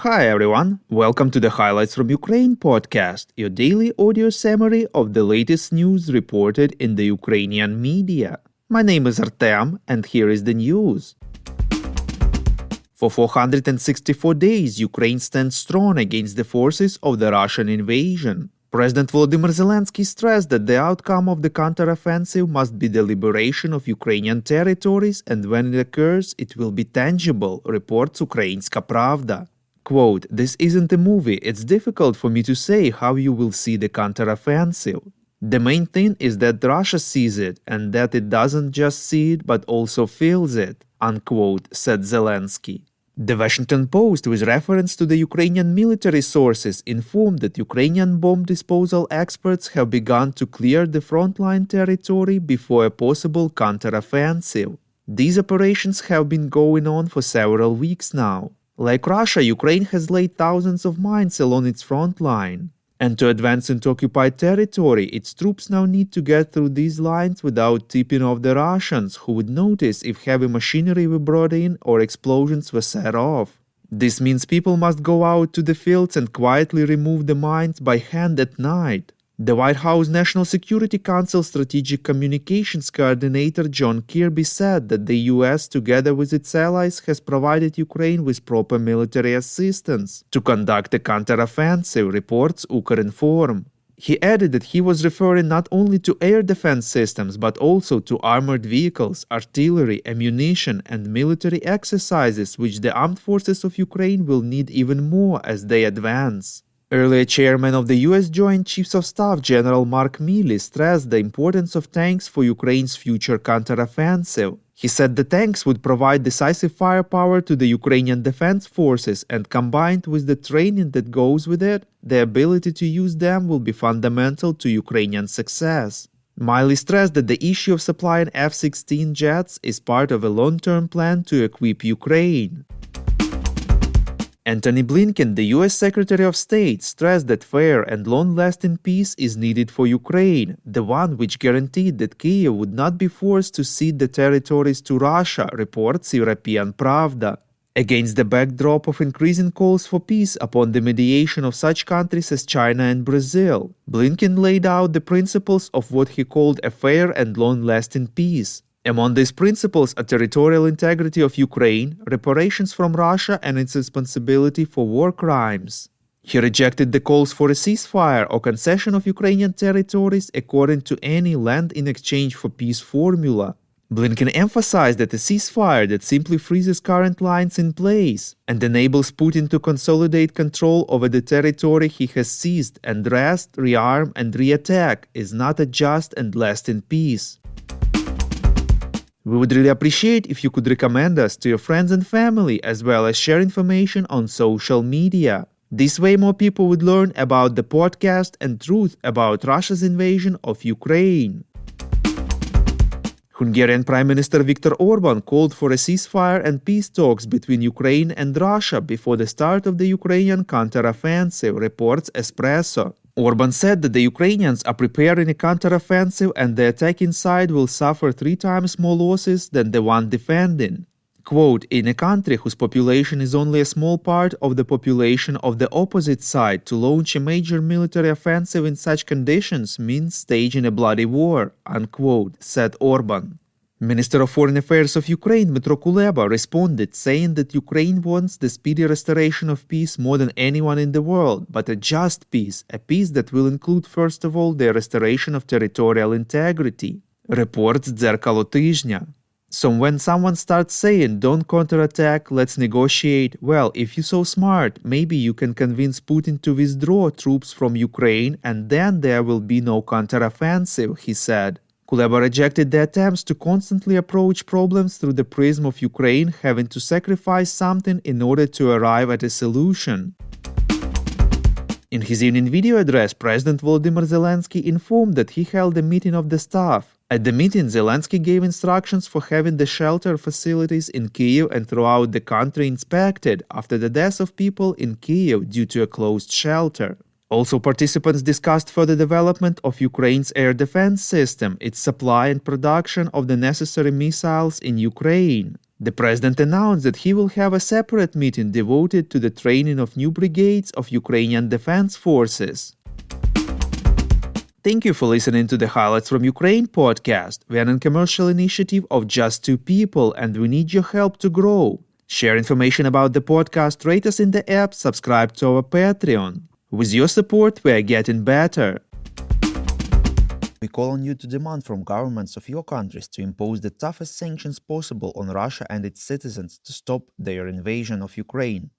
Hi everyone, welcome to the Highlights from Ukraine podcast, your daily audio summary of the latest news reported in the Ukrainian media. My name is Artem, and here is the news. For 464 days, Ukraine stands strong against the forces of the Russian invasion. President Volodymyr Zelensky stressed that the outcome of the counteroffensive must be the liberation of Ukrainian territories, and when it occurs, it will be tangible, reports Ukrainska Pravda. Quote, "This isn't a movie, it's difficult for me to say how you will see the counteroffensive. The main thing is that Russia sees it, and that it doesn't just see it but also feels it," unquote, said Zelensky. The Washington Post, with reference to the Ukrainian military sources, informed that Ukrainian bomb disposal experts have begun to clear the frontline territory before a possible counteroffensive. These operations have been going on for several weeks now. Like Russia, Ukraine has laid thousands of mines along its front line. And to advance into occupied territory, its troops now need to get through these lines without tipping off the Russians, who would notice if heavy machinery were brought in or explosions were set off. This means people must go out to the fields and quietly remove the mines by hand at night. The White House National Security Council Strategic Communications Coordinator John Kirby said that the US, together with its allies, has provided Ukraine with proper military assistance to conduct a counteroffensive, reports Ukrinform. He added that he was referring not only to air defense systems but also to armored vehicles, artillery, ammunition, and military exercises which the armed forces of Ukraine will need even more as they advance. Earlier chairman of the U.S. Joint Chiefs of Staff General Mark Milley stressed the importance of tanks for Ukraine's future counteroffensive. He said the tanks would provide decisive firepower to the Ukrainian defense forces, and combined with the training that goes with it, the ability to use them will be fundamental to Ukrainian success. Milley stressed that the issue of supplying F-16 jets is part of a long-term plan to equip Ukraine. Antony Blinken, the U.S. Secretary of State, stressed that fair and long-lasting peace is needed for Ukraine, the one which guaranteed that Kyiv would not be forced to cede the territories to Russia, reports European Pravda. Against the backdrop of increasing calls for peace upon the mediation of such countries as China and Brazil, Blinken laid out the principles of what he called a fair and long-lasting peace. Among these principles are territorial integrity of Ukraine, reparations from Russia, and its responsibility for war crimes. He rejected the calls for a ceasefire or concession of Ukrainian territories according to any land in exchange for peace formula. Blinken emphasized that a ceasefire that simply freezes current lines in place and enables Putin to consolidate control over the territory he has seized and rest, rearm, and re-attack is not a just and lasting peace. We would really appreciate if you could recommend us to your friends and family, as well as share information on social media. This way more people would learn about the podcast and truth about Russia's invasion of Ukraine. Hungarian Prime Minister Viktor Orban called for a ceasefire and peace talks between Ukraine and Russia before the start of the Ukrainian counteroffensive, reports Espresso. Orban said that the Ukrainians are preparing a counteroffensive and the attacking side will suffer 3 times more losses than the one defending. Quote, "In a country whose population is only a small part of the population of the opposite side, to launch a major military offensive in such conditions means staging a bloody war," unquote, said Orban. Minister of Foreign Affairs of Ukraine, Dmytro Kuleba, responded, saying that Ukraine wants the speedy restoration of peace more than anyone in the world, but a just peace, a peace that will include first of all the restoration of territorial integrity, reports Дзerkalo Tizhnya. So when someone starts saying, "Don't counterattack, let's negotiate," well, if you're so smart, maybe you can convince Putin to withdraw troops from Ukraine and then there will be no counteroffensive, he said. Kuleba rejected the attempts to constantly approach problems through the prism of Ukraine having to sacrifice something in order to arrive at a solution. In his evening video address, President Volodymyr Zelensky informed that he held a meeting of the staff. At the meeting, Zelensky gave instructions for having the shelter facilities in Kyiv and throughout the country inspected after the deaths of people in Kyiv due to a closed shelter. Also, participants discussed further development of Ukraine's air defense system, its supply and production of the necessary missiles in Ukraine. The president announced that he will have a separate meeting devoted to the training of new brigades of Ukrainian defense forces. Thank you for listening to the Highlights from Ukraine podcast. We are a commercial initiative of just two people and we need your help to grow. Share information about the podcast, rate us in the app, subscribe to our Patreon. With your support, we are getting better. We call on you to demand from governments of your countries to impose the toughest sanctions possible on Russia and its citizens to stop their invasion of Ukraine.